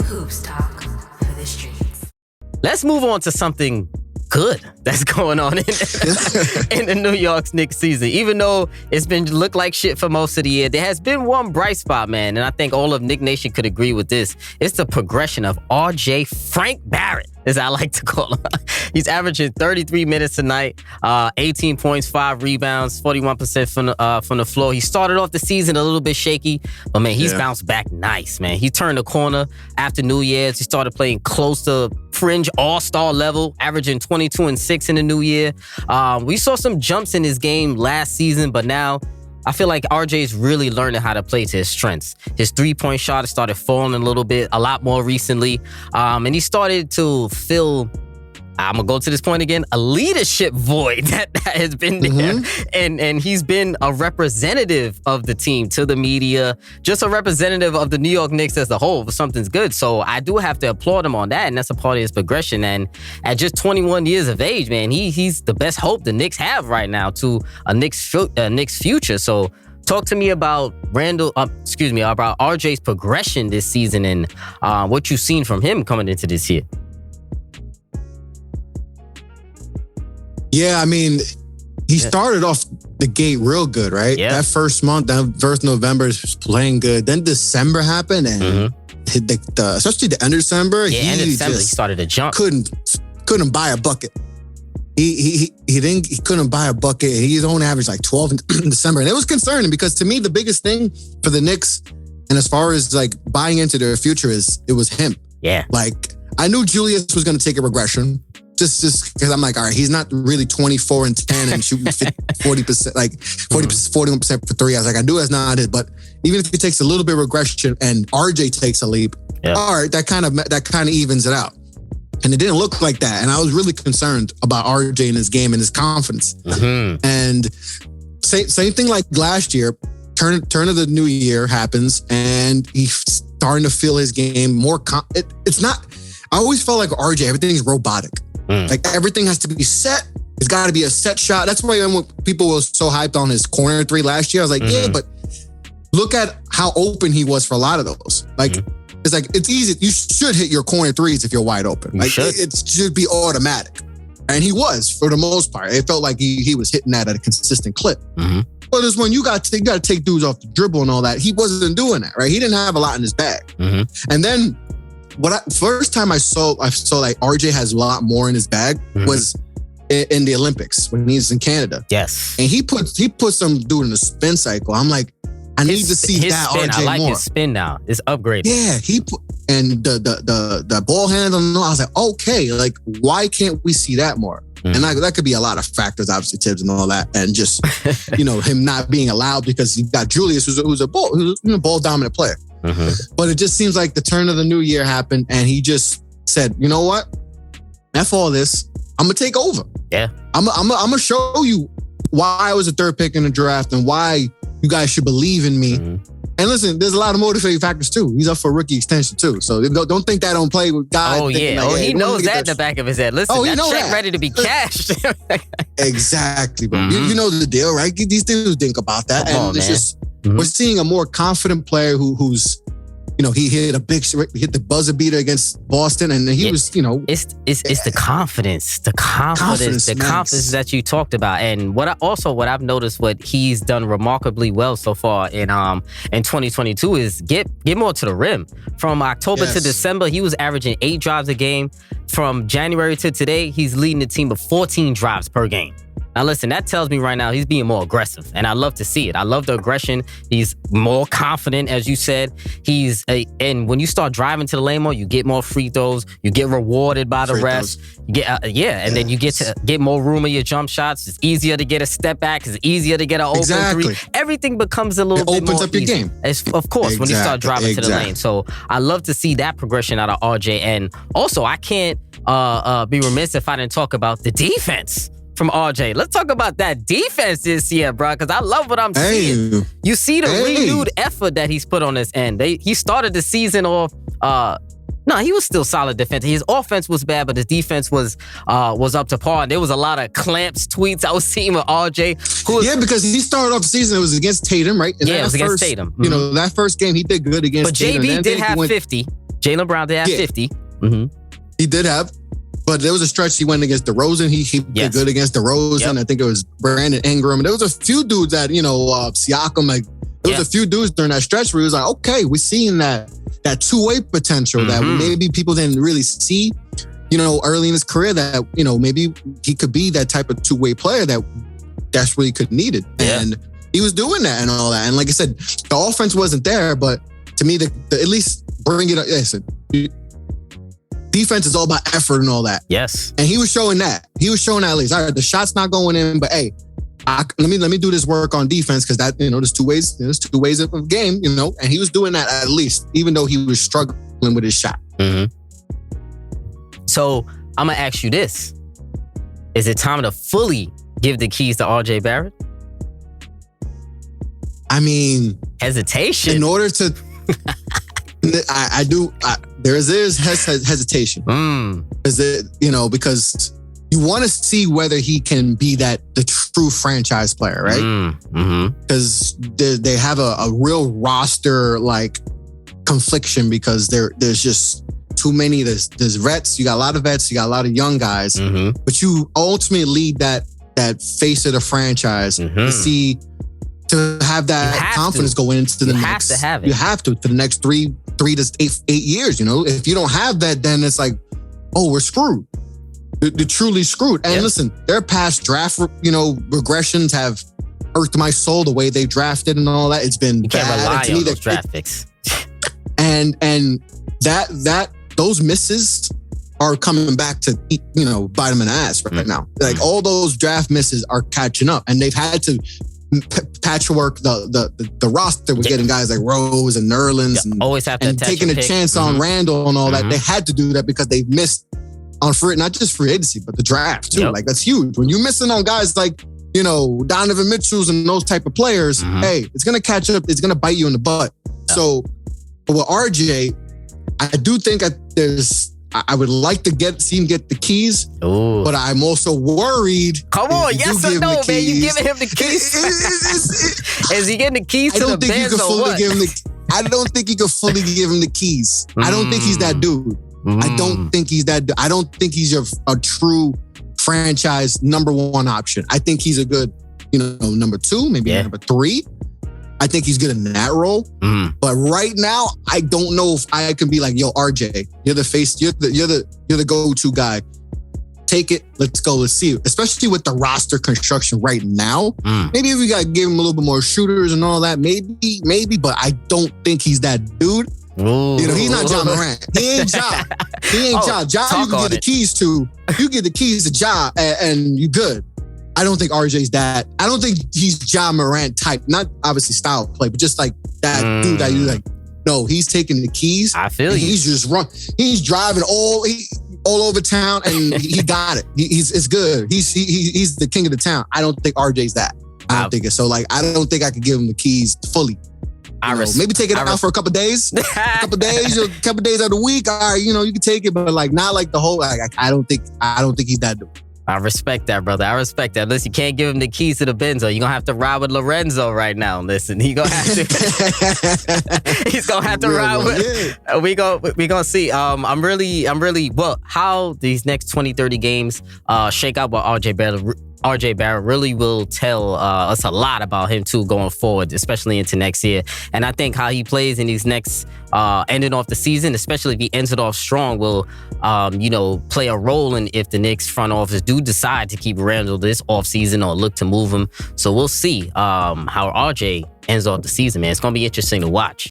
Hoops talk for the streets. Let's move on to something good that's going on in the New York Knicks season. Even though it's been looked like shit for most of the year, there has been one bright spot, man, and I think all of Knick Nation could agree with this. It's the progression of RJ Frank Barrett, as I like to call him. He's averaging 33 minutes a night, 18 points, 5 rebounds, 41% from the floor. He started off the season a little bit shaky, but man, he's bounced back nice, man. He turned the corner after New Year's. He started playing close to fringe all-star level, averaging 22 and 6 in the new year. We saw some jumps in his game last season, but now I feel like RJ's really learning how to play to his strengths. His three-point shot has started falling a little bit, a lot more recently. And he started to fill, I'm going to go to this point again, a leadership void that has been there. And he's been a representative of the team to the media, just a representative of the New York Knicks as a whole for something's good. So I do have to applaud him on that, and that's a part of his progression. And at just 21 years of age, man, he's the best hope the Knicks have right now to a Knicks future. So talk to me about about RJ's progression this season and what you've seen from him coming into this year. Yeah, I mean, he started off the gate real good, right? Yeah. That first month, that first November, he was playing good. Then December happened, and especially the end of December, end of December, he started to jump. Couldn't buy a bucket. He couldn't buy a bucket. He's only averaged like 12 in December, and it was concerning because to me, the biggest thing for the Knicks, and as far as like buying into their future, it was him. Yeah, like I knew Julius was going to take a regression. Just because I'm like, all right, he's not really 24 and 10 and shooting 40%, like 41% for three. I was like, I knew that's not it. But even if he takes a little bit of regression and RJ takes a leap, all right, that kind of evens it out. And it didn't look like that. And I was really concerned about RJ and his game and his confidence. And same thing like last year, turn of the new year happens and he's starting to feel his game more. It's not, I always felt like RJ, everything's robotic. Like everything has to be set. It's got to be a set shot. That's why when people were so hyped on his corner three last year, I was like, yeah, but look at how open he was for a lot of those. Like, it's like, it's easy. You should hit your corner threes if you're wide open. Like it should be automatic. And he was for the most part. It felt like he was hitting that at a consistent clip. But it's when you got to take dudes off the dribble and all that. He wasn't doing that, right? He didn't have a lot in his bag. And then first time I saw like RJ has a lot more in his bag was in the Olympics when he's in Canada. Yes. And he put some dude in a spin cycle. I'm like, I need to see his that spin, RJ more. I like his spin now. It's upgraded. Yeah, and the ball handle. I was like, okay, like why can't we see that more? And that could be a lot of factors, obviously Tibbs and all that, and just him not being allowed because you got Julius who's a ball dominant player. But it just seems like the turn of the new year happened and he just said, you know what? F all this. I'm going to take over. Yeah. I'm going to show you why I was a third pick in the draft and why you guys should believe in me. And listen, there's a lot of motivating factors too. He's up for a rookie extension too. So don't think that don't play with guys. Oh, yeah. Like, he knows that in the back of his head. Listen, that check ready to be cashed. Exactly, bro. You know the deal, right? These dudes think about that. Come on, it's man. just, we're seeing a more confident player who's, he hit the buzzer beater against Boston, and he was, It's the confidence, the confidence that you talked about, and what I've noticed, what he's done remarkably well so far in 2022 is get more to the rim. From October to December, he was averaging 8 drives a game. From January to today, he's leading the team with 14 drives per game. Now, listen, that tells me right now he's being more aggressive, and I love to see it. I love the aggression. He's more confident, as you said. And when you start driving to the lane more, you get more free throws. You get rewarded by the refs. You get, and then you get to get more room in your jump shots. It's easier to get a step back. It's easier to get an open three. Everything becomes a little bit more opens up your game. Of course, when you start driving to the lane. So I love to see that progression out of RJ. And also, I can't be remiss if I didn't talk about the defense from RJ. Let's talk about that defense this year, bro, because I love what I'm seeing. You see the renewed effort that he's put on this end. He started the season off, he was still solid defense. His offense was bad, but his defense was up to par. And there was a lot of clamps tweets I was seeing with RJ. Because he started off the season, it was against Tatum, right? And it was against Tatum. That first game he did good against Tatum. But JB did have 50. Jaylen Brown did have 50. Mm-hmm. He did have, but there was a stretch he went against DeRozan. He did good against DeRozan. Yep. I think it was Brandon Ingram. There was a few dudes that, Siakam, like, there was a few dudes during that stretch where he was like, okay, we're seeing that two-way potential that maybe people didn't really see, early in his career, that, maybe he could be that type of two-way player that desperately could need it. Yeah. And he was doing that and all that. And like I said, the offense wasn't there, but to me, the at least bring it up. Listen, defense is all about effort and all that. Yes. And he was showing that. He was showing that at least. All right, the shot's not going in, but hey, let me do this work on defense, because that, there's two ways of a game, and he was doing that at least, even though he was struggling with his shot. Mm-hmm. So I'm gonna ask you this: is it time to fully give the keys to RJ Barrett? I mean, hesitation. In order to, there is hesitation. Because you want to see whether he can be the true franchise player, right? Because they have a real roster like confliction, because there's just too many. There's vets. You got a lot of vets. You got a lot of young guys. But you ultimately lead that face of the franchise to have that confidence going into the next. You have to have it. You have to for the next three to eight years. If you don't have that, then it's like, oh, we're screwed. They're truly screwed. And listen, their past draft, regressions have irked my soul. The way they drafted and all that, it's been you bad. Can't rely on those draft picks. And that those misses are coming back to bite them in the ass right now. Like all those draft misses are catching up, and they've had to patchwork the roster with getting guys like Rose and Nerlens and always have to taking a chance on Randall and all that. They had to do that because they've missed on not just free agency, but the draft too. Like that's huge. When you're missing on guys like, Donovan Mitchell's and those type of players, hey, it's going to catch up. It's going to bite you in the butt. So with RJ, I do think I would like to see him get the keys, but I'm also worried. Come on, yes or no, man? You giving him the keys? Is he getting the keys to the Benz or what? I don't think you can fully give him the keys. I don't think he's that dude. I don't think he's that. I don't think he's a true franchise number one option. I think he's a good, number two, maybe number three. I think he's good in that role. But right now, I don't know if I can be like, yo, RJ, you're the face, you're the go-to guy. Take it, let's go, let's see it. Especially with the roster construction right now. Maybe if we got to give him a little bit more shooters and all that, maybe, but I don't think he's that dude. He's not Ja Morant. He ain't Ja. Ja. Ja, you can get the keys to. You get the keys to Ja, and you good. I don't think RJ's that. I don't think he's Ja Morant type. Not obviously style of play, but just like that dude that you like. No, he's taking the keys. I feel you. He's just He's driving all over town, and he got it. It's good. He's the king of the town. I don't think RJ's that. I don't think it. So like, I don't think I could give him the keys fully. Maybe take it out for a couple days. A couple days of the week. All right, you can take it, but like not like the whole. Like I don't think he's that dude. I respect that, brother. I respect that. Listen, you can't give him the keys to the Benzo. You're gonna have to ride with Lorenzo right now. Listen, he's gonna have to. He's gonna have to ride with. We gonna see. I'm really how these next 20, 30 games shake out with RJ Barrett really will tell us a lot about him too going forward, especially into next year. And I think how he plays in these next ending off the season, especially if he ends it off strong, will play a role in if the Knicks front office do decide to keep Randall this offseason or look to move him. So we'll see how RJ ends off the season, man. It's gonna be interesting to watch.